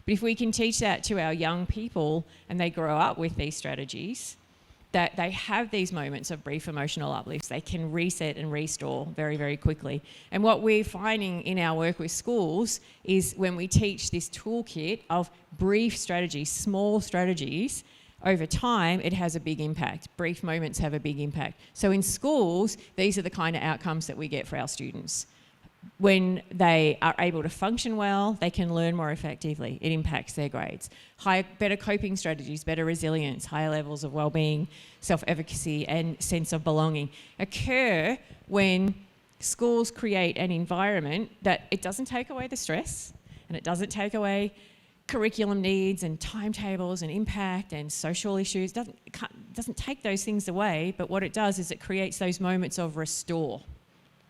But if we can teach that to our young people and they grow up with these strategies, that they have these moments of brief emotional uplifts, they can reset and restore very, very quickly. And what we're finding in our work with schools is when we teach this toolkit of brief strategies, small strategies, over time, it has a big impact. Brief moments have a big impact. So in schools, these are the kind of outcomes that we get for our students. When they are able to function well, they can learn more effectively. It impacts their grades. Better coping strategies, better resilience, higher levels of well-being, self-efficacy and sense of belonging occur when schools create an environment that it doesn't take away the stress and it doesn't take away curriculum needs and timetables and impact and social issues. Doesn't take those things away, but what it does is it creates those moments of restore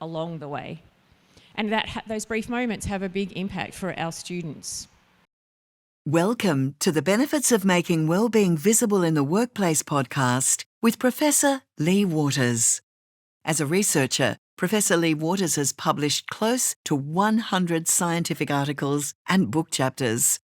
along the way. And those brief moments have a big impact for our students. Welcome to the Benefits of Making Wellbeing Visible in the Workplace podcast with Professor Lea Waters. As a researcher, Professor Lea Waters has published close to 100 scientific articles and book chapters.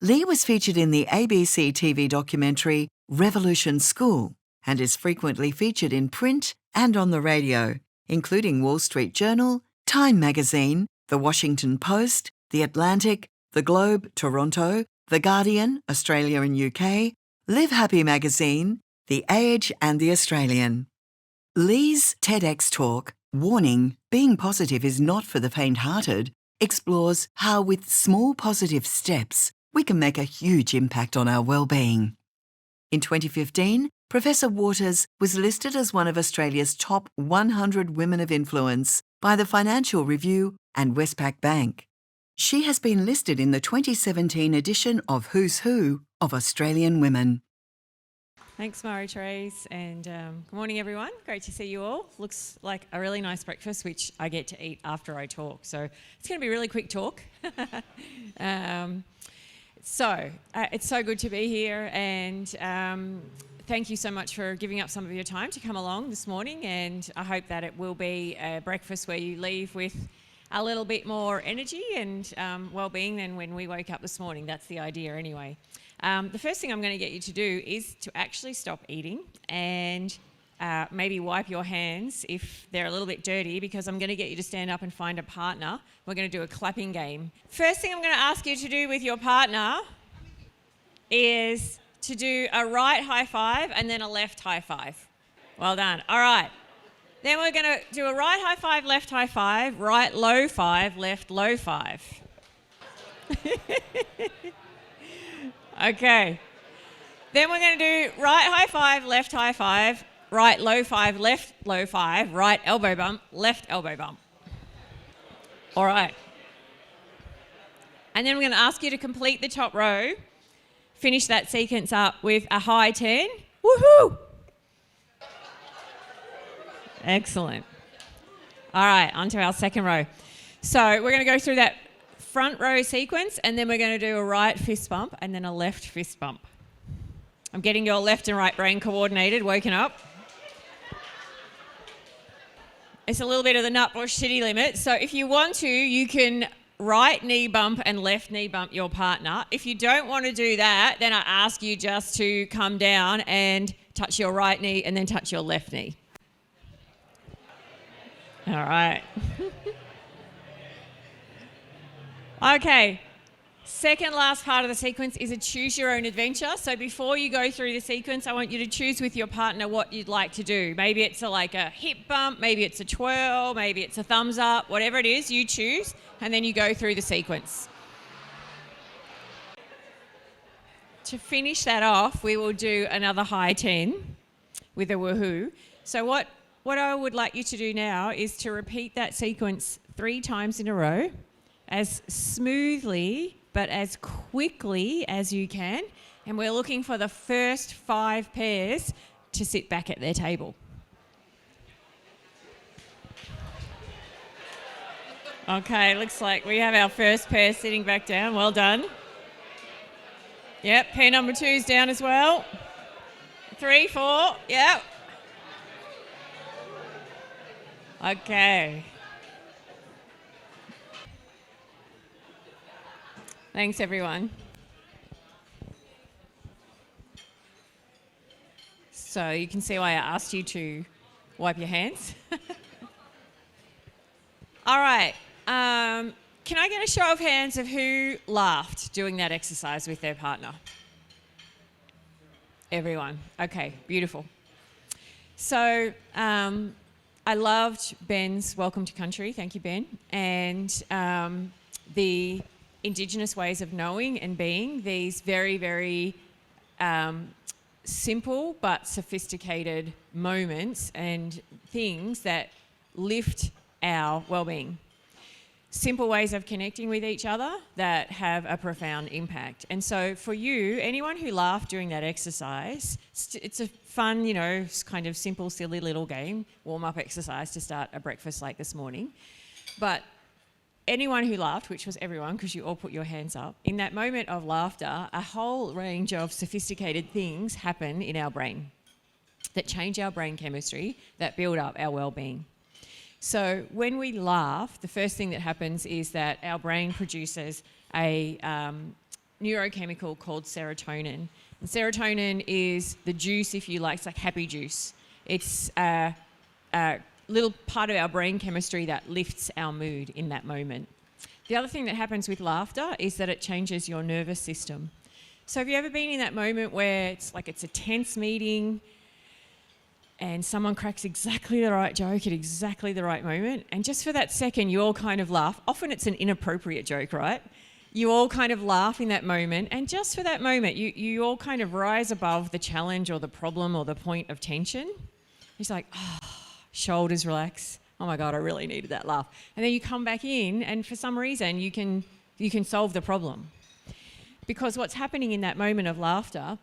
Lea was featured in the ABC TV documentary Revolution School and is frequently featured in print and on the radio, including Wall Street Journal, Time Magazine, The Washington Post, The Atlantic, The Globe, Toronto, The Guardian, Australia and UK, Live Happy Magazine, The Age and The Australian. Lea's TEDx talk, Warning, Being Positive is Not for the Faint-Hearted, explores how with small positive steps, we can make a huge impact on our well-being. In 2015, Professor Waters was listed as one of Australia's top 100 women of influence by the Financial Review and Westpac Bank. She has been listed in the 2017 edition of Who's Who of Australian Women. Thanks, Marie-Therese, and good morning, everyone. Great to see you all. Looks like a really nice breakfast, which I get to eat after I talk. So it's going to be a really quick talk. It's so good to be here, and thank you so much for giving up some of your time to come along this morning, and I hope that it will be a breakfast where you leave with a little bit more energy and well-being than when we woke up this morning. That's the idea anyway. The first thing I'm going to get you to do is to actually stop eating and maybe wipe your hands if they're a little bit dirty, because I'm going to get you to stand up and find a partner. We're going to do a clapping game. First thing I'm going to ask you to do with your partner is to do a right high five and then a left high five. Well done. All right. Then we're going to do a right high five, left high five, right low five, left low five. Okay. Then we're going to do right high five, left high five, right low five, left low five, right elbow bump, left elbow bump. All right. And then we're going to ask you to complete the top row. Finish that sequence up with a high 10. Woohoo! Excellent. All right, on to our second row. So we're going to go through that front row sequence, and then we're going to do a right fist bump and then a left fist bump. I'm getting your left and right brain coordinated, woken up. It's a little bit of the Nutbush city limit. So if you want to, you can right knee bump and left knee bump your partner. If you don't want to do that, then I ask you just to come down and touch your right knee and then touch your left knee. All right. Okay. Second last part of the sequence is a choose your own adventure. So before you go through the sequence, I want you to choose with your partner what you'd like to do. Maybe it's like a hip bump, maybe it's a twirl, maybe it's a thumbs up, whatever it is, you choose, and then you go through the sequence. To finish that off, we will do another high 10 with a woohoo. So what I would like you to do now is to repeat that sequence 3 times in a row, as smoothly but as quickly as you can. And we're looking for the first 5 pairs to sit back at their table. Okay, looks like we have our first pair sitting back down. Well done. Yep, pair number 2's down as well. 3, 4, yep. Okay. Thanks, everyone. So you can see why I asked you to wipe your hands. All right. Can I get a show of hands of who laughed doing that exercise with their partner? Everyone. Okay, beautiful. So I loved Ben's Welcome to Country. Thank you, Ben. And the Indigenous ways of knowing and being, these very, very simple but sophisticated moments and things that lift our well-being. Simple ways of connecting with each other that have a profound impact. And so for you, anyone who laughed during that exercise, it's a fun, kind of simple, silly little game, warm-up exercise to start a breakfast like this morning. But anyone who laughed, which was everyone because you all put your hands up, in that moment of laughter, a whole range of sophisticated things happen in our brain that change our brain chemistry, that build up our well-being. So when we laugh, the first thing that happens is that our brain produces a neurochemical called serotonin. And serotonin is the juice, if you like, it's like happy juice. It's a little part of our brain chemistry that lifts our mood in that moment. The other thing that happens with laughter is that it changes your nervous system. So have you ever been in that moment where it's a tense meeting and someone cracks exactly the right joke at exactly the right moment, and just for that second you all kind of laugh. Often it's an inappropriate joke, right? You all kind of laugh in that moment, and just for that moment you all kind of rise above the challenge or the problem or the point of tension. It's like, shoulders relax. Oh my God, I really needed that laugh. And then you come back in, and for some reason you can solve the problem. Because what's happening in that moment of laughter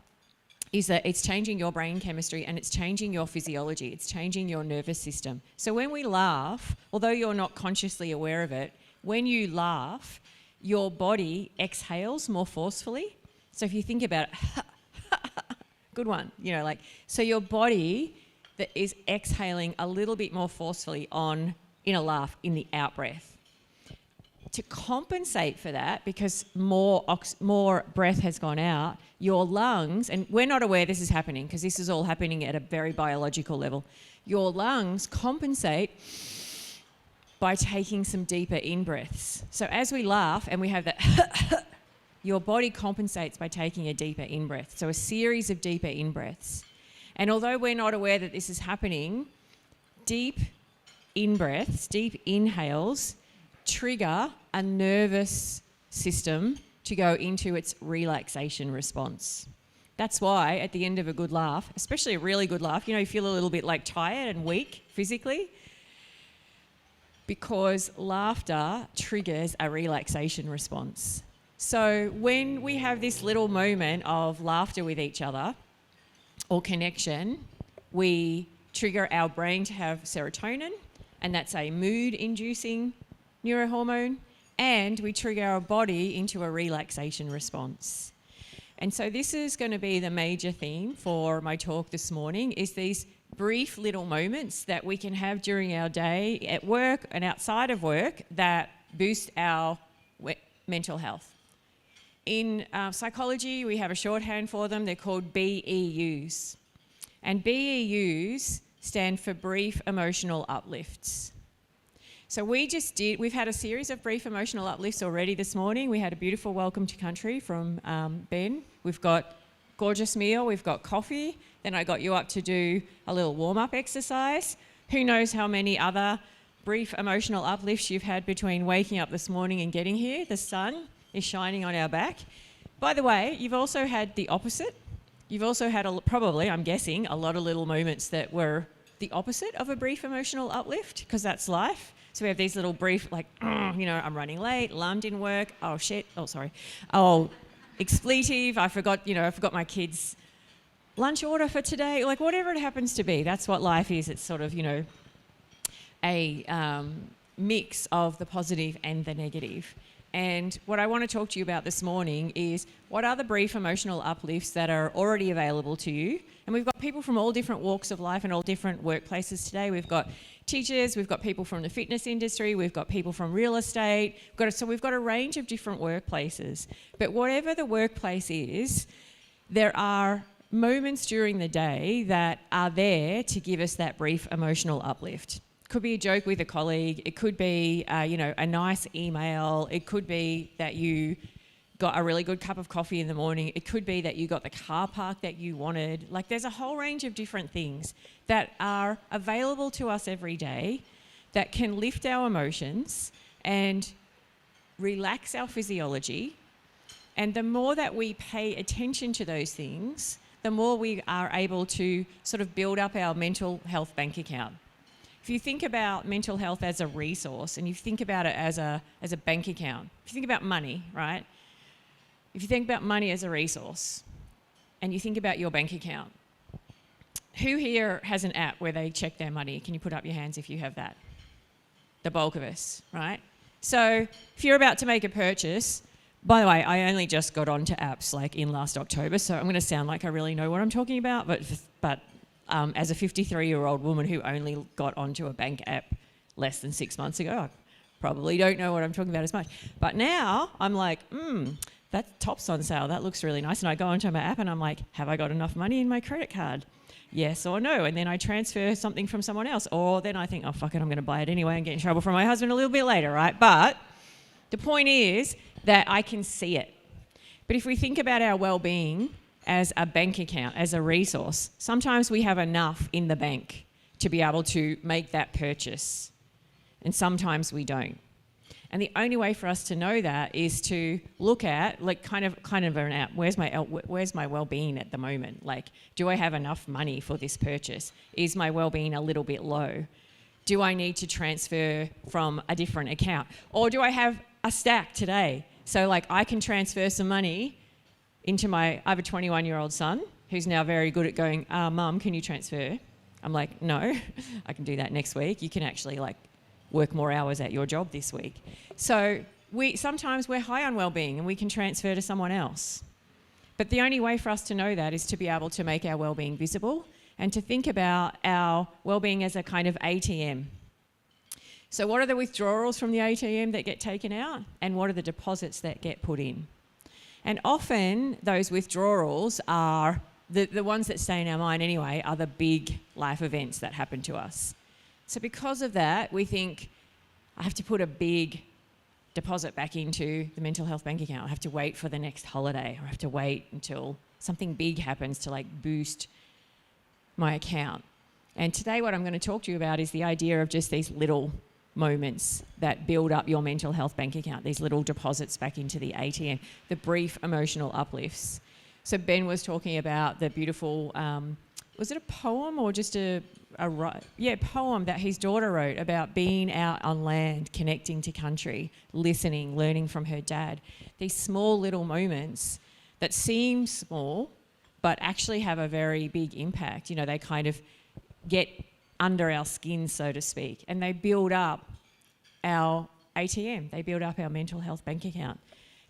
is that it's changing your brain chemistry and it's changing your physiology. It's changing your nervous system. So when we laugh, although you're not consciously aware of it, when you laugh, your body exhales more forcefully. So if you think about it, good one, so your body that is exhaling a little bit more forcefully in a laugh, in the out breath. To compensate for that, because more breath has gone out, your lungs, and we're not aware this is happening because this is all happening at a very biological level, your lungs compensate by taking some deeper in-breaths. So as we laugh and we have that, your body compensates by taking a deeper in-breath. So a series of deeper in-breaths. And although we're not aware that this is happening, deep in-breaths, deep inhales, trigger a nervous system to go into its relaxation response. That's why at the end of a good laugh, especially a really good laugh, you feel a little bit tired and weak physically, because laughter triggers a relaxation response. So when we have this little moment of laughter with each other or connection, we trigger our brain to have serotonin, and that's a mood-inducing neurohormone, and we trigger our body into a relaxation response. And so this is going to be the major theme for my talk this morning, is these brief little moments that we can have during our day at work and outside of work that boost our mental health. In psychology, we have a shorthand for them. They're called BEUs. And BEUs stand for brief emotional uplifts. So we've had a series of brief emotional uplifts already this morning. We had a beautiful welcome to country from Ben. We've got gorgeous meal, we've got coffee. Then I got you up to do a little warm-up exercise. Who knows how many other brief emotional uplifts you've had between waking up this morning and getting here. The sun is shining on our back. By the way, you've also had the opposite. You've also had, probably, I'm guessing, a lot of little moments that were the opposite of a brief emotional uplift, because that's life. So we have these little brief, I'm running late, alarm didn't work, oh shit, oh sorry, oh, expletive, I forgot my kids' lunch order for today, whatever it happens to be. That's what life is. It's sort of, a mix of the positive and the negative. And what I want to talk to you about this morning is what are the brief emotional uplifts that are already available to you. And we've got people from all different walks of life and all different workplaces today. We've got teachers, we've got people from the fitness industry, we've got people from real estate. So we've got a range of different workplaces. But whatever the workplace is, there are moments during the day that are there to give us that brief emotional uplift. Could be a joke with a colleague. It could be, a nice email. It could be that you got a really good cup of coffee in the morning. It could be that you got the car park that you wanted. Like, there's a whole range of different things that are available to us every day that can lift our emotions and relax our physiology. And the more that we pay attention to those things, the more we are able to sort of build up our mental health bank account. If you think about mental health as a resource and you think about it as a bank account, if you think about money, right? If you think about money as a resource and you think about your bank account, who here has an app where they check their money? Can you put up your hands if you have that? The bulk of us, right? So if you're about to make a purchase, by the way, I only just got onto apps like in last October, so I'm going to sound like I really know what I'm talking about, but as a 53-year-old woman who only got onto a bank app less than 6 months ago, I probably don't know what I'm talking about as much. But now I'm like, that top's on sale. That looks really nice. And I go onto my app and I'm like, have I got enough money in my credit card? Yes or no? And then I transfer something from someone else. Or then I think, oh, fuck it, I'm going to buy it anyway and get in trouble from my husband a little bit later, right? But the point is that I can see it. But if we think about our well-being as a bank account, as a resource, sometimes we have enough in the bank to be able to make that purchase. And sometimes we don't. And the only way for us to know that is to look at, like, kind of an app. Where's my well-being at the moment? Like, do I have enough money for this purchase? Is my well-being a little bit low? Do I need to transfer from a different account? Or do I have a stack today? So, like, I can transfer some money into I have a 21-year-old son who's now very good at going, Mum, can you transfer? I'm like, no, I can do that next week. You can actually, like, work more hours at your job this week. So sometimes we're high on well-being and we can transfer to someone else. But the only way for us to know that is to be able to make our well-being visible and to think about our well-being as a kind of ATM. So what are the withdrawals from the ATM that get taken out and what are the deposits that get put in? And often those withdrawals are, the ones that stay in our mind anyway, are the big life events that happen to us. So because of that, we think, I have to put a big deposit back into the mental health bank account. I have to wait for the next holiday, or I have to wait until something big happens to, like, boost my account. And today what I'm going to talk to you about is the idea of just these little moments that build up your mental health bank account, these little deposits back into the ATM, the brief emotional uplifts. So Ben was talking about the beautiful, was it a poem or just poem that his daughter wrote about being out on land, connecting to country, listening, learning from her dad. These small little moments that seem small but actually have a very big impact. You know, they kind of get under our skin, so to speak, and they build up our ATM. They build up our mental health bank account.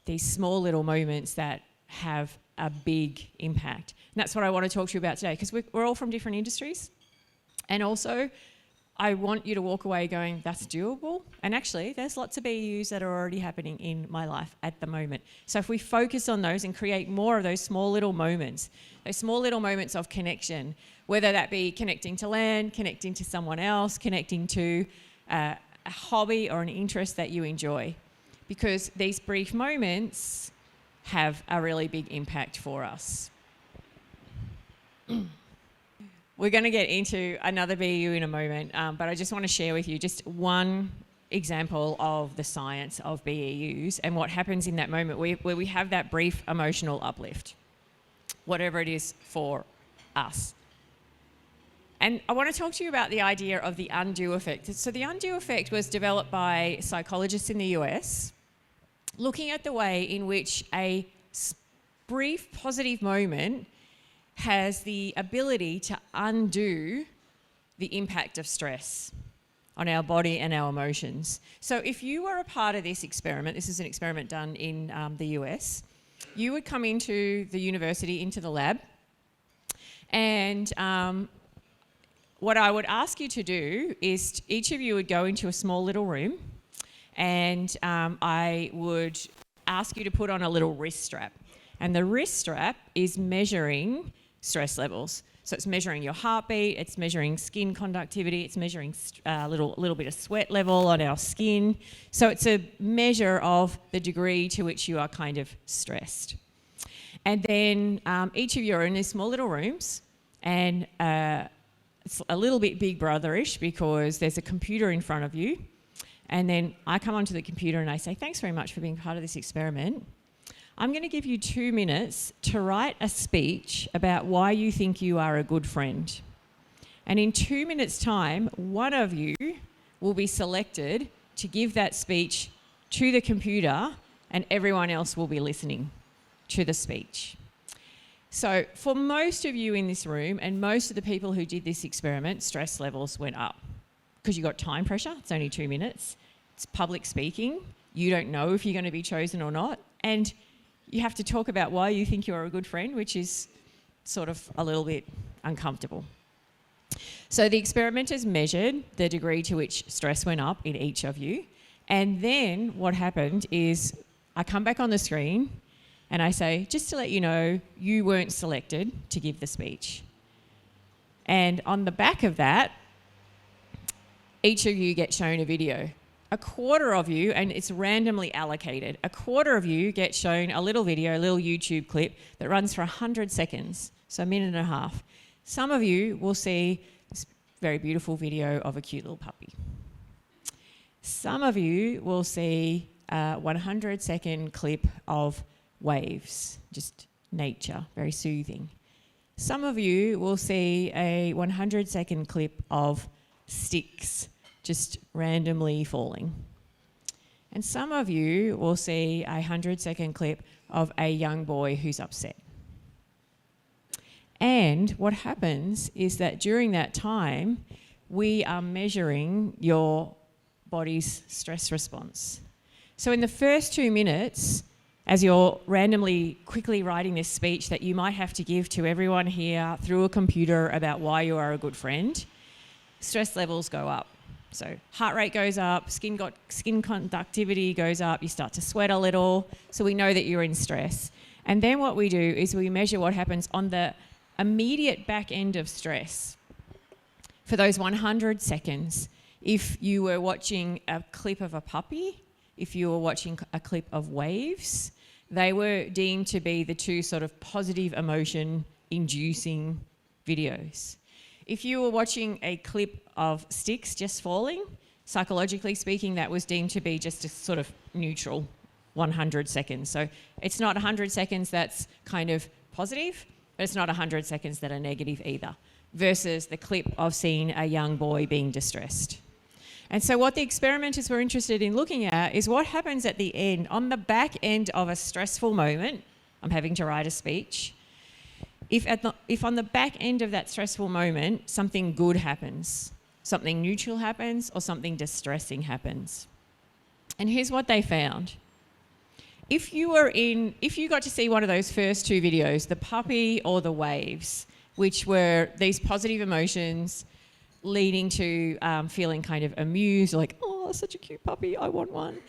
These small little moments that have a big impact. And that's what I want to talk to you about today, because we're all from different industries. And also, I want you to walk away going, that's doable. And actually, there's lots of BUs that are already happening in my life at the moment. So if we focus on those and create more of those small little moments of connection, whether that be connecting to land, connecting to someone else, connecting to a hobby or an interest that you enjoy. Because these brief moments have a really big impact for us. We're going to get into another BU in a moment, but I just want to share with you just one example of the science of BEUs and what happens in that moment where we have that brief emotional uplift, whatever it is for us. And I want to talk to you about the idea of the undue effect. So the undue effect was developed by psychologists in the US, looking at the way in which a brief positive moment has the ability to undo the impact of stress on our body and our emotions. So if you were a part of this experiment, this is an experiment done in the US, you would come into the university, into the lab, and what I would ask you to do is each of you would go into a small little room, and I would ask you to put on a little wrist strap. And the wrist strap is measuring stress levels. So it's measuring your heartbeat, it's measuring skin conductivity, it's measuring a little bit of sweat level on our skin. So it's a measure of the degree to which you are kind of stressed. And then each of you are in these small little rooms, and it's a little bit Big Brother-ish because there's a computer in front of you. And then I come onto the computer and I say, thanks very much for being part of this experiment. I'm going to give you 2 minutes to write a speech about why you think you are a good friend. And in 2 minutes' time, one of you will be selected to give that speech to the computer, and everyone else will be listening to the speech. So for most of you in this room and most of the people who did this experiment, stress levels went up because you got time pressure. It's only 2 minutes. It's public speaking. You don't know if you're going to be chosen or not. And you have to talk about why you think you're a good friend, which is sort of a little bit uncomfortable. So the experimenters measured the degree to which stress went up in each of you. And then what happened is I come back on the screen and I say, just to let you know, you weren't selected to give the speech. And on the back of that, each of you get shown a video. A quarter of you, and it's randomly allocated, a quarter of you get shown a little video, a little YouTube clip that runs for 100 seconds, so a minute and a half. Some of you will see this very beautiful video of a cute little puppy. Some of you will see a 100-second clip of waves, just nature, very soothing. Some of you will see a 100-second clip of sticks, just randomly falling. And some of you will see a 100-second clip of a young boy who's upset. And what happens is that during that time, we are measuring your body's stress response. So in the first 2 minutes, as you're randomly quickly writing this speech that you might have to give to everyone here through a computer about why you are a good friend, stress levels go up. So heart rate goes up, skin conductivity goes up, you start to sweat a little, so we know that you're in stress. And then what we do is we measure what happens on the immediate back end of stress. For those 100 seconds, if you were watching a clip of a puppy, if you were watching a clip of waves, they were deemed to be the two sort of positive emotion inducing videos. If you were watching a clip of sticks just falling, psychologically speaking, that was deemed to be just a sort of neutral 100 seconds. So it's not 100 seconds that's kind of positive, but it's not 100 seconds that are negative either, versus the clip of seeing a young boy being distressed. And so what the experimenters were interested in looking at is what happens at the end, on the back end of a stressful moment. I'm having to write a speech. If on the back end of that stressful moment, something good happens, something neutral happens, or something distressing happens. And here's what they found. If you got to see one of those first two videos, the puppy or the waves, which were these positive emotions leading to feeling kind of amused, like, oh, such a cute puppy, I want one,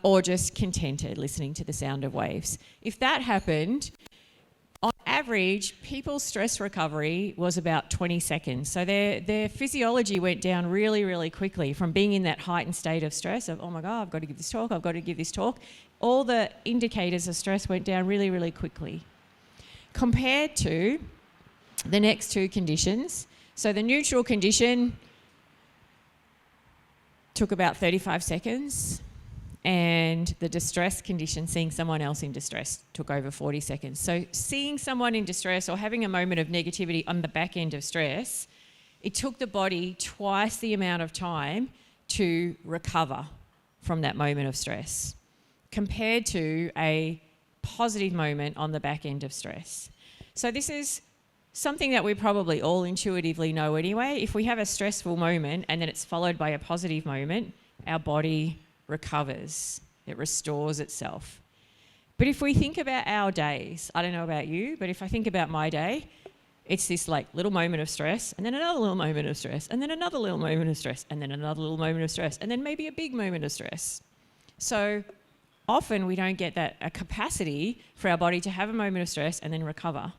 or just contented listening to the sound of waves. If that happened, on average, people's stress recovery was about 20 seconds. So their physiology went down really, really quickly from being in that heightened state of stress of, oh my God, I've got to give this talk, I've got to give this talk. All the indicators of stress went down really, really quickly. Compared to the next two conditions, so the neutral condition took about 35 seconds, and the distress condition, seeing someone else in distress, took over 40 seconds. So seeing someone in distress or having a moment of negativity on the back end of stress, it took the body twice the amount of time to recover from that moment of stress, compared to a positive moment on the back end of stress. So this is something that we probably all intuitively know anyway. If we have a stressful moment and then it's followed by a positive moment, our body recovers, it restores itself. But if we think about our days, I don't know about you, but if I think about my day, it's this like little moment of stress, and then another little moment of stress, and then another little moment of stress, and then another little moment of stress, and then maybe a big moment of stress. So often we don't get that a capacity for our body to have a moment of stress and then recover.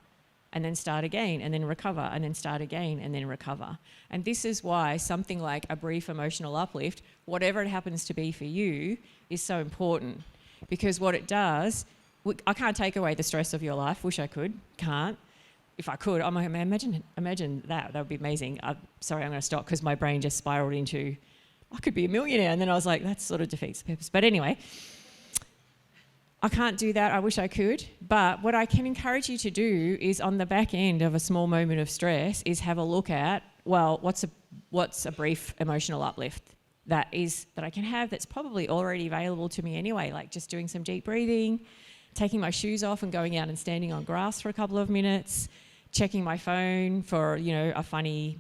and then start again, and then recover, and then start again, and then recover. And this is why something like a brief emotional uplift, whatever it happens to be for you, is so important. Because what it does, I can't take away the stress of your life. Wish I could. Can't. If I could, I'm like, imagine that. That would be amazing. Sorry, I'm going to stop because my brain just spiraled into, I could be a millionaire. And then I was like, that sort of defeats the purpose. But anyway, I can't do that. I wish I could. But what I can encourage you to do is, on the back end of a small moment of stress, is have a look at, well, what's a brief emotional uplift that I can have that's probably already available to me anyway, like just doing some deep breathing, taking my shoes off and going out and standing on grass for a couple of minutes, checking my phone for, a funny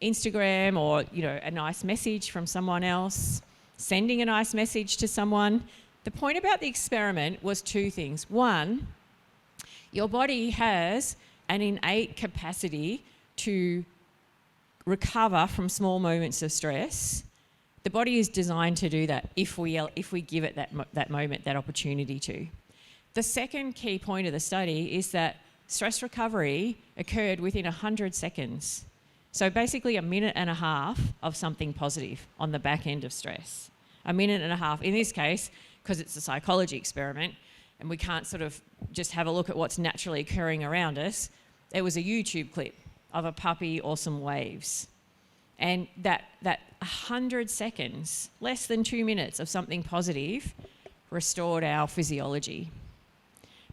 Instagram or, a nice message from someone else, sending a nice message to someone. The point about the experiment was two things. One, your body has an innate capacity to recover from small moments of stress. The body is designed to do that if we give it that moment, that opportunity to. The second key point of the study is that stress recovery occurred within 100 seconds. So basically a minute and a half of something positive on the back end of stress. A minute and a half, in this case, because it's a psychology experiment and we can't sort of just have a look at what's naturally occurring around us. There was a YouTube clip of a puppy or some waves. And that 100 seconds, less than 2 minutes of something positive, restored our physiology.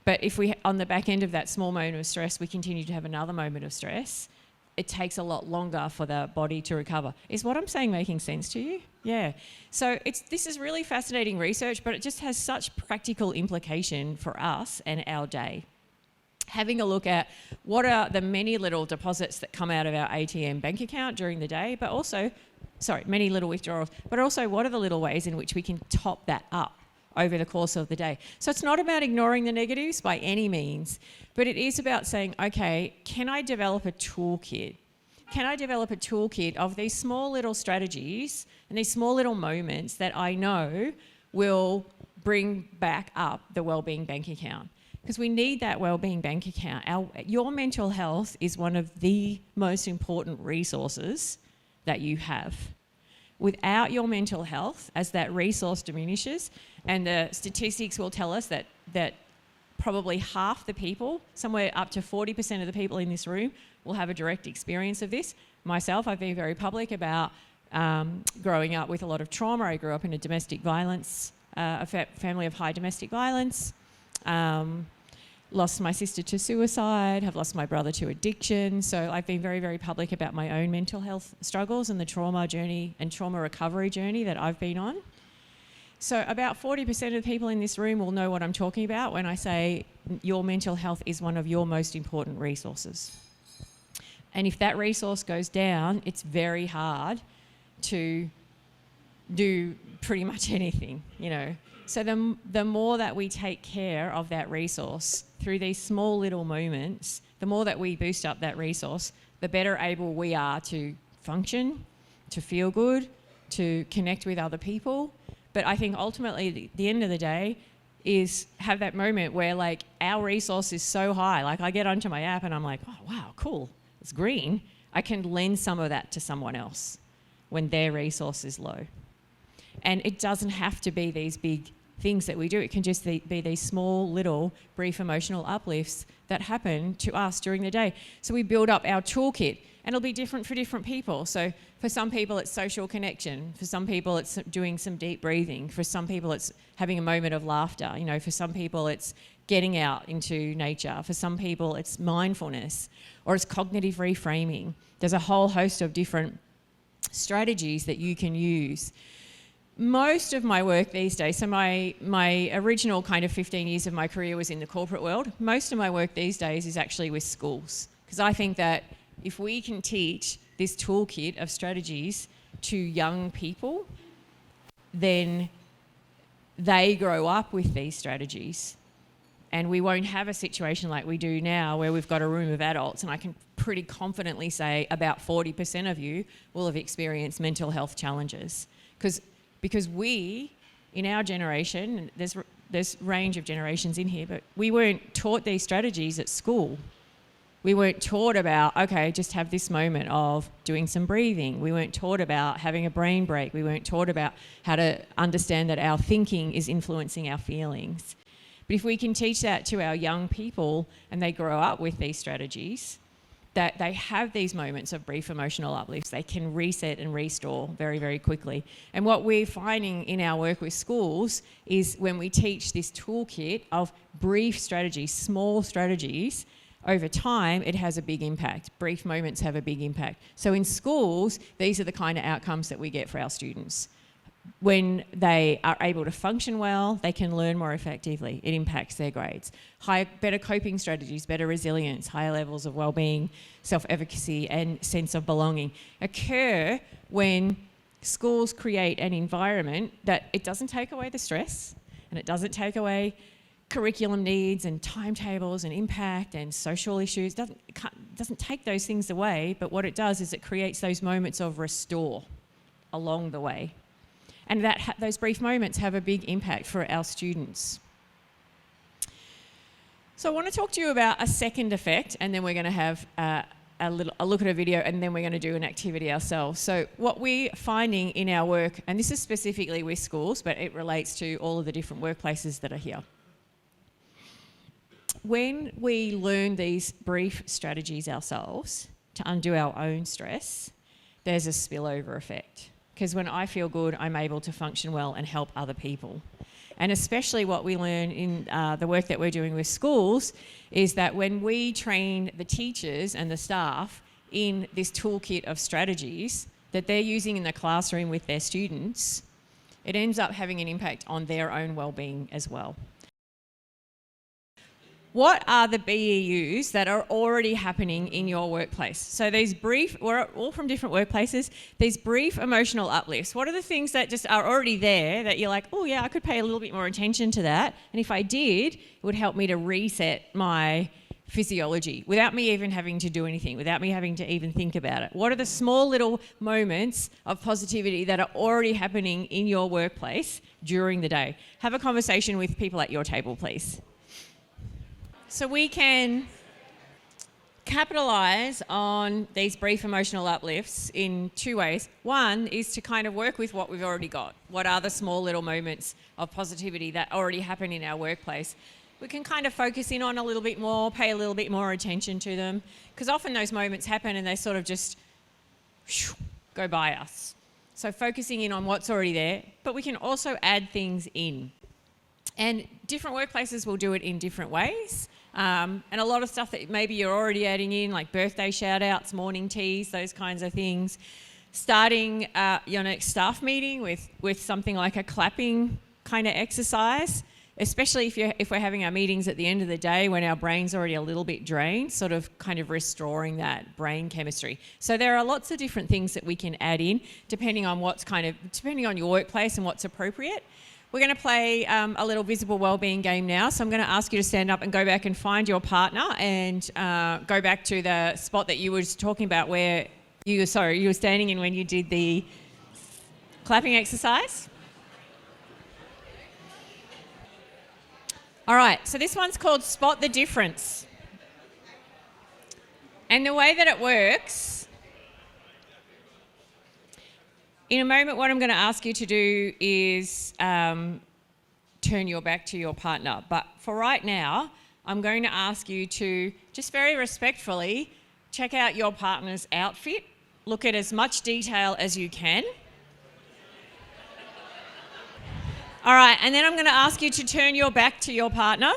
But if we, on the back end of that small moment of stress, we continue to have another moment of stress, it takes a lot longer for the body to recover. Is what I'm saying making sense to you? Yeah. So this is really fascinating research, but it just has such practical implication for us and our day. Having a look at what are the many little deposits that come out of our ATM bank account during the day, but also, many little withdrawals, but also what are the little ways in which we can top that up over the course of the day. So it's not about ignoring the negatives by any means, but it is about saying, okay, can I develop a toolkit? Can I develop a toolkit of these small little strategies and these small little moments that I know will bring back up the wellbeing bank account? Because we need that wellbeing bank account. Your mental health is one of the most important resources that you have. Without your mental health, as that resource diminishes, and the statistics will tell us that probably half the people, somewhere up to 40% of the people in this room, will have a direct experience of this. Myself, I've been very public about growing up with a lot of trauma. I grew up in a domestic violence, family of high domestic violence. Lost my sister to suicide, have lost my brother to addiction. So I've been very, very public about my own mental health struggles and the trauma journey and trauma recovery journey that I've been on. So about 40% of the people in this room will know what I'm talking about when I say your mental health is one of your most important resources. And if that resource goes down, it's very hard to do pretty much anything, So the more that we take care of that resource through these small little moments, the more that we boost up that resource, the better able we are to function, to feel good, to connect with other people. But I think ultimately, the end of the day is have that moment where our resource is so high. I get onto my app and I'm like, oh, wow, cool, it's green. I can lend some of that to someone else when their resource is low. And it doesn't have to be these big things that we do. It can just be these small, little, brief emotional uplifts that happen to us during the day. So we build up our toolkit, and it'll be different for different people. So for some people, it's social connection. For some people, it's doing some deep breathing. For some people, it's having a moment of laughter. For some people, it's getting out into nature. For some people, it's mindfulness, or it's cognitive reframing. There's a whole host of different strategies that you can use. Most of my work these days, so my original kind of 15 years of my career was in the corporate world. Most of my work these days is actually with schools, because I think that if we can teach this toolkit of strategies to young people, then they grow up with these strategies. And we won't have a situation like we do now where we've got a room of adults, and I can pretty confidently say about 40% of you will have experienced mental health challenges. Because we, in our generation, there's there's range of generations in here, but we weren't taught these strategies at school. We weren't taught about, okay, just have this moment of doing some breathing. We weren't taught about having a brain break. We weren't taught about how to understand that our thinking is influencing our feelings. But if we can teach that to our young people and they grow up with these strategies, that they have these moments of brief emotional uplifts, they can reset and restore very, very quickly. And what we're finding in our work with schools is when we teach this toolkit of brief strategies, small strategies, over time, it has a big impact. Brief moments have a big impact. So in schools, these are the kind of outcomes that we get for our students. When they are able to function well, they can learn more effectively. It impacts their grades. Better coping strategies, better resilience, higher levels of well-being, self-efficacy and sense of belonging occur when schools create an environment that it doesn't take away the stress and it doesn't take away curriculum needs and timetables and impact and social issues. It doesn't take those things away, but what it does is it creates those moments of restore along the way. And those brief moments have a big impact for our students. So I want to talk to you about a second effect, and then we're going to have a look at a video, and then we're going to do an activity ourselves. So what we're finding in our work, and this is specifically with schools, but it relates to all of the different workplaces that are here. When we learn these brief strategies ourselves to undo our own stress, there's a spillover effect. Because when I feel good, I'm able to function well and help other people. And especially what we learn in the work that we're doing with schools is that when we train the teachers and the staff in this toolkit of strategies that they're using in the classroom with their students, it ends up having an impact on their own well-being as well. What are the BEUs that are already happening in your workplace? So we're all from different workplaces, these brief emotional uplifts. What are the things that just are already there that you're like, oh yeah, I could pay a little bit more attention to that. And if I did, it would help me to reset my physiology without me even having to do anything, without me having to even think about it. What are the small little moments of positivity that are already happening in your workplace during the day? Have a conversation with people at your table, please. So we can capitalise on these brief emotional uplifts in two ways. One is to kind of work with what we've already got. What are the small little moments of positivity that already happen in our workplace? We can kind of focus in on a little bit more, pay a little bit more attention to them, because often those moments happen and they sort of just go by us. So focusing in on what's already there, but we can also add things in. And different workplaces will do it in different ways. And a lot of stuff that maybe you're already adding in, like birthday shout-outs, morning teas, those kinds of things. Starting your next staff meeting with something like a clapping kind of exercise, especially if we're having our meetings at the end of the day when our brain's already a little bit drained, sort of kind of restoring that brain chemistry. So there are lots of different things that we can add in depending on your workplace and what's appropriate. We're going to play a little visible wellbeing game now. So I'm going to ask you to stand up and go back and find your partner and go back to the spot that you were talking about where you were standing in when you did the clapping exercise. All right, so this one's called Spot the Difference. And the way that it works, in a moment, what I'm going to ask you to do is turn your back to your partner. But for right now, I'm going to ask you to just very respectfully check out your partner's outfit. Look at as much detail as you can. All right, and then I'm going to ask you to turn your back to your partner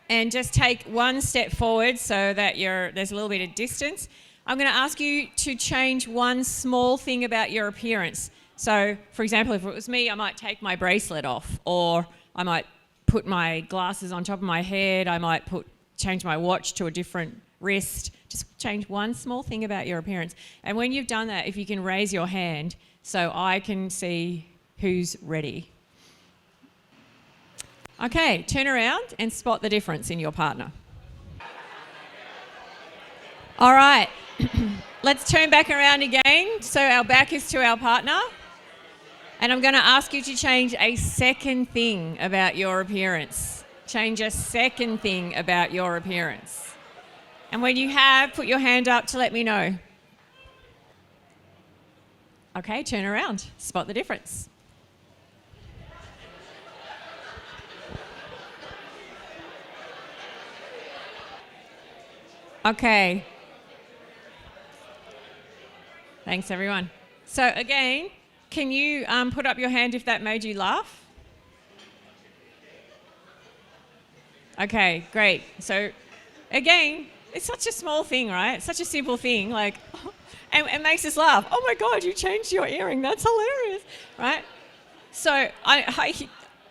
and just take one step forward so that there's a little bit of distance. I'm going to ask you to change one small thing about your appearance. So, for example, if it was me, I might take my bracelet off, or I might put my glasses on top of my head, I might change my watch to a different wrist. Just change one small thing about your appearance. And when you've done that, if you can raise your hand so I can see who's ready. Okay, turn around and spot the difference in your partner. All right. Let's turn back around again so our back is to our partner. And I'm going to ask you to change a second thing about your appearance. Change a second thing about your appearance. And when you have, put your hand up to let me know. Okay, turn around. Spot the difference. Okay. Thanks, everyone. So again, can you put up your hand if that made you laugh? Okay, great. So again, it's such a small thing, right? It's such a simple thing, like, and it makes us laugh. Oh my God, you changed your earring. That's hilarious, right? So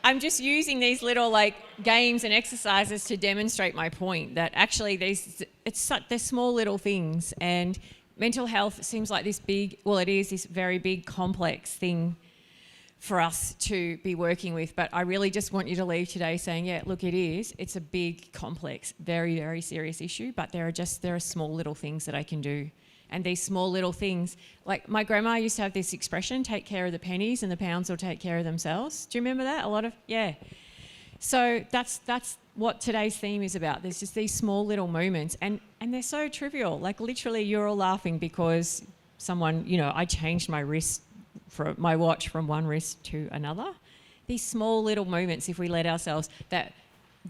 I'm just using these little like games and exercises to demonstrate my point that actually they're small little things, and mental health seems like this big, well, it is this very big complex thing for us to be working with. But I really just want you to leave today saying, yeah, look, it's a big, complex, very, very serious issue, but there are small little things that I can do. And these small little things, like my grandma used to have this expression, take care of the pennies and the pounds will take care of themselves. Do you remember that? Yeah. So that's what today's theme is about. There's just these small little moments, and they're so trivial. Like literally you're all laughing because someone, I changed my watch from one wrist to another. These small little moments, if we let ourselves, that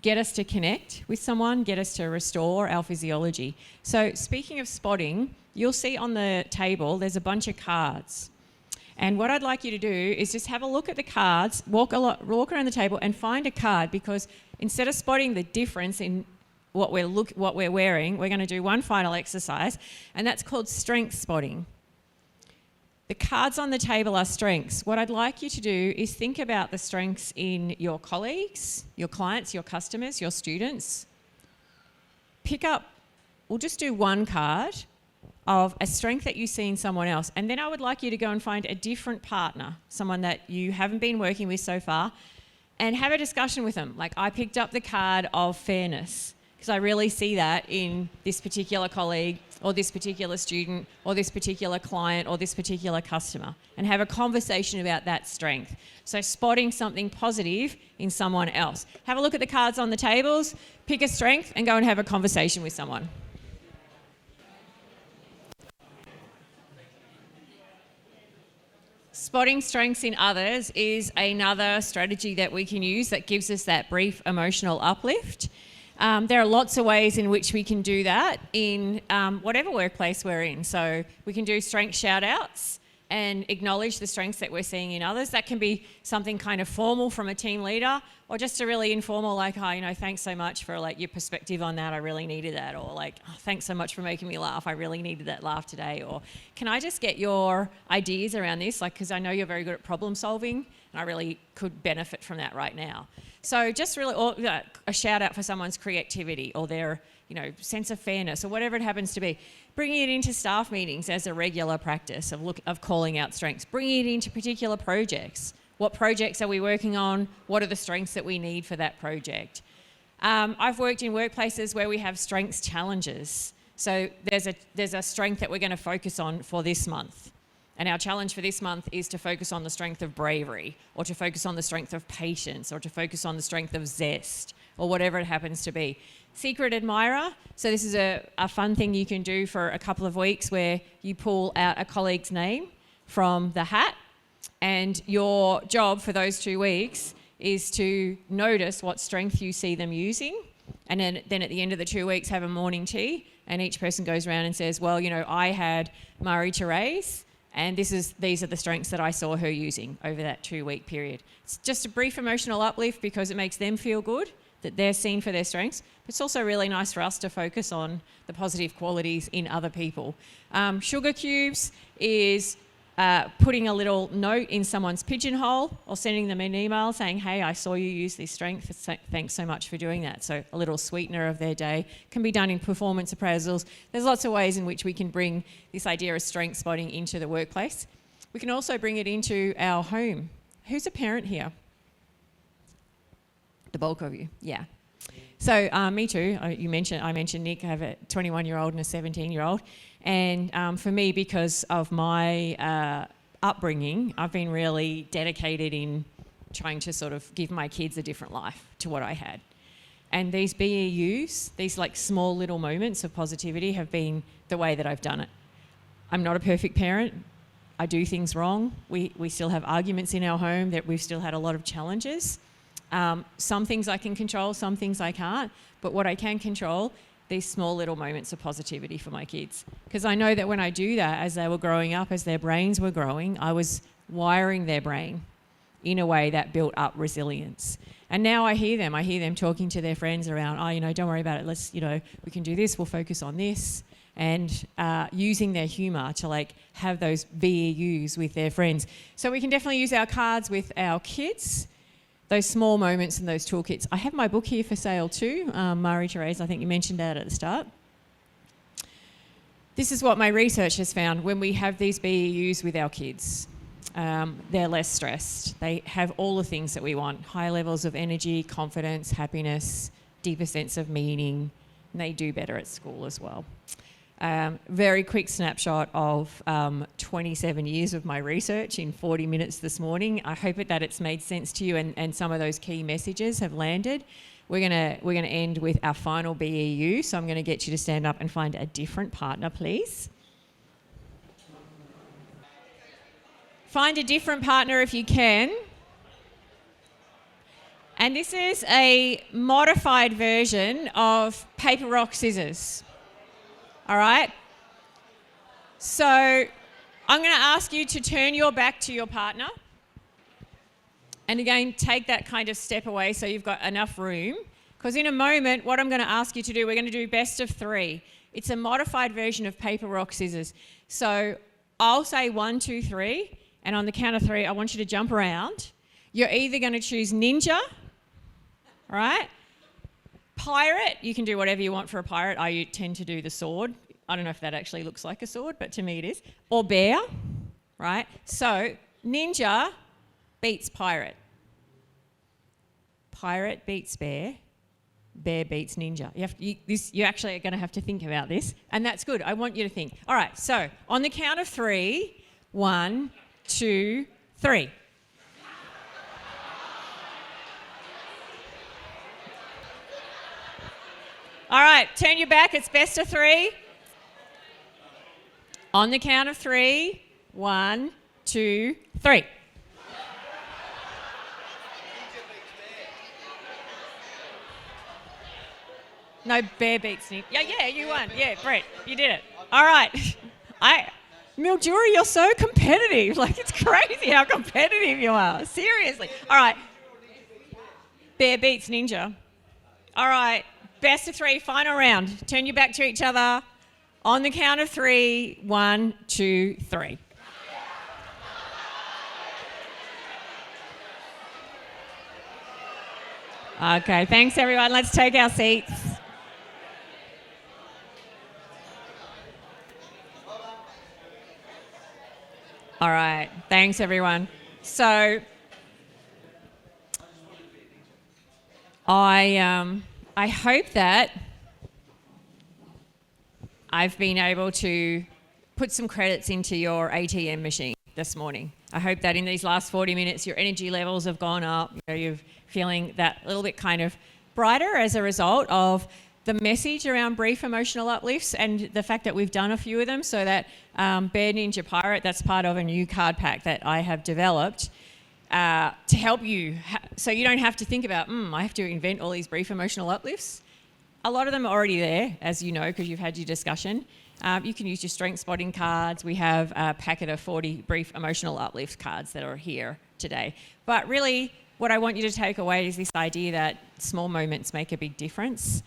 get us to connect with someone, get us to restore our physiology. So speaking of spotting, you'll see on the table there's a bunch of cards. And what I'd like you to do is just have a look at the cards, walk around the table and find a card, because instead of spotting the difference in what we're wearing, we're going to do one final exercise, and that's called strength spotting. The cards on the table are strengths. What I'd like you to do is think about the strengths in your colleagues, your clients, your customers, your students. We'll just do one card of a strength that you see in someone else. And then I would like you to go and find a different partner, someone that you haven't been working with so far, and have a discussion with them. Like I picked up the card of fairness because I really see that in this particular colleague or this particular student or this particular client or this particular customer, and have a conversation about that strength. So spotting something positive in someone else. Have a look at the cards on the tables, pick a strength and go and have a conversation with someone. Spotting strengths in others is another strategy that we can use that gives us that brief emotional uplift. There are lots of ways in which we can do that in whatever workplace we're in. So we can do strength shout-outs and acknowledge the strengths that we're seeing in others. That can be something kind of formal from a team leader, or just a really informal, like, oh, thanks so much for like your perspective on that. I really needed that. Or like, oh, thanks so much for making me laugh. I really needed that laugh today. Or can I just get your ideas around this? Like, because I know you're very good at problem solving and I really could benefit from that right now. So just really a shout out for someone's creativity or their sense of fairness or whatever it happens to be. Bringing it into staff meetings as a regular practice of calling out strengths. Bringing it into particular projects. What projects are we working on? What are the strengths that we need for that project? I've worked in workplaces where we have strengths challenges. So there's a strength that we're going to focus on for this month. And our challenge for this month is to focus on the strength of bravery, or to focus on the strength of patience, or to focus on the strength of zest, or whatever it happens to be. Secret admirer. So this is a fun thing you can do for a couple of weeks where you pull out a colleague's name from the hat, and your job for those 2 weeks is to notice what strength you see them using. And then at the end of the 2 weeks, have a morning tea, and each person goes around and says, well, I had Marie-Therese, and these are the strengths that I saw her using over that 2-week period. It's just a brief emotional uplift because it makes them feel good that they're seen for their strengths. But it's also really nice for us to focus on the positive qualities in other people. Sugar cubes is putting a little note in someone's pigeonhole or sending them an email saying, hey, I saw you use this strength. Thanks so much for doing that. So a little sweetener of their day can be done in performance appraisals. There's lots of ways in which we can bring this idea of strength spotting into the workplace. We can also bring it into our home. Who's a parent here? The bulk of you, yeah. So me too. I mentioned Nick. I have a 21-year-old and a 17-year-old. And for me, because of my upbringing, I've been really dedicated in trying to sort of give my kids a different life to what I had. And these BEUs, these like small little moments of positivity, have been the way that I've done it. I'm not a perfect parent. I do things wrong. We still have arguments in our home, that we've still had a lot of challenges. Some things I can control, some things I can't. But what I can control, these small little moments of positivity for my kids. Because I know that when I do that, as they were growing up, as their brains were growing, I was wiring their brain in a way that built up resilience. And now I hear them talking to their friends around, don't worry about it. We can do this. We'll focus on this. And using their humour to like have those VEUs with their friends. So we can definitely use our cards with our kids, those small moments and those toolkits. I have my book here for sale too. Marie-Therese, I think you mentioned that at the start. This is what my research has found when we have these BEUs with our kids. They're less stressed. They have all the things that we want: high levels of energy, confidence, happiness, deeper sense of meaning, and they do better at school as well. Very quick snapshot of 27 years of my research in 40 minutes this morning. I hope that it's made sense to you and some of those key messages have landed. We're gonna end with our final BEU, so I'm going to get you to stand up and find a different partner, please. Find a different partner if you can. And this is a modified version of paper, rock, scissors. All right? So I'm going to ask you to turn your back to your partner. And again, take that kind of step away so you've got enough room. Because in a moment, what I'm going to ask you to do, we're going to do best of 3. It's a modified version of paper, rock, scissors. So I'll say 1, 2, 3. And on the count of 3, I want you to jump around. You're either going to choose ninja, right? Pirate, you can do whatever you want for a pirate. I tend to do the sword. I don't know if that actually looks like a sword, but to me it is. Or bear, right? So ninja beats pirate. Pirate beats bear. Bear beats ninja. You actually are going to have to think about this, and that's good. I want you to think. All right, so on the count of 3, 1, 2, 3. All right, turn your back. It's best of 3. On the count of 3, 1, 2, 3. No, bear beats ninja. Yeah, you won. Yeah, Brett, you did it. All right. Mildura, you're so competitive. Like, it's crazy how competitive you are. Seriously. All right. Bear beats ninja. All right. Best of 3, final round. Turn your back to each other. On the count of 3, 1, 2, 3. Okay, thanks everyone. Let's take our seats. All right, thanks everyone. So I hope that I've been able to put some credits into your ATM machine this morning. I hope that in these last 40 minutes your energy levels have gone up. You're feeling that little bit kind of brighter as a result of the message around brief emotional uplifts and the fact that we've done a few of them. So that Bear Ninja Pirate, that's part of a new card pack that I have developed to help you, so you don't have to think about, I have to invent all these brief emotional uplifts. A lot of them are already there, as you know, because you've had your discussion. You can use your strength spotting cards. We have a packet of 40 brief emotional uplift cards that are here today. But really, what I want you to take away is this idea that small moments make a big difference.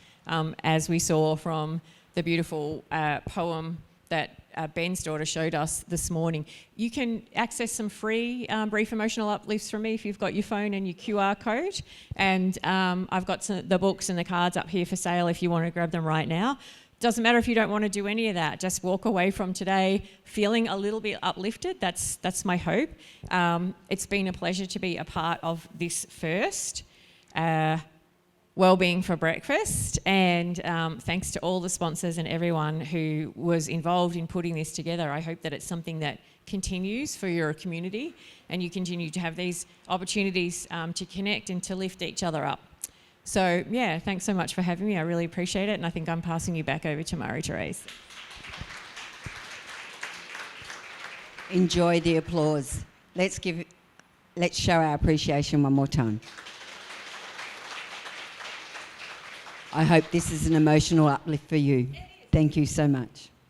As we saw from the beautiful poem that Ben's daughter showed us this morning. You can access some free brief emotional uplifts from me if you've got your phone and your QR code. And I've got the books and the cards up here for sale if you want to grab them right now. Doesn't matter if you don't want to do any of that. Just walk away from today feeling a little bit uplifted. That's my hope. It's been a pleasure to be a part of this first. Wellbeing for breakfast, and thanks to all the sponsors and everyone who was involved in putting this together. I hope that it's something that continues for your community and you continue to have these opportunities to connect and to lift each other up. So yeah, thanks so much for having me. I really appreciate it, and I think I'm passing you back over to Marie-Therese. Enjoy the applause. Let's show our appreciation one more time. I hope this is an emotional uplift for you. Thank you so much.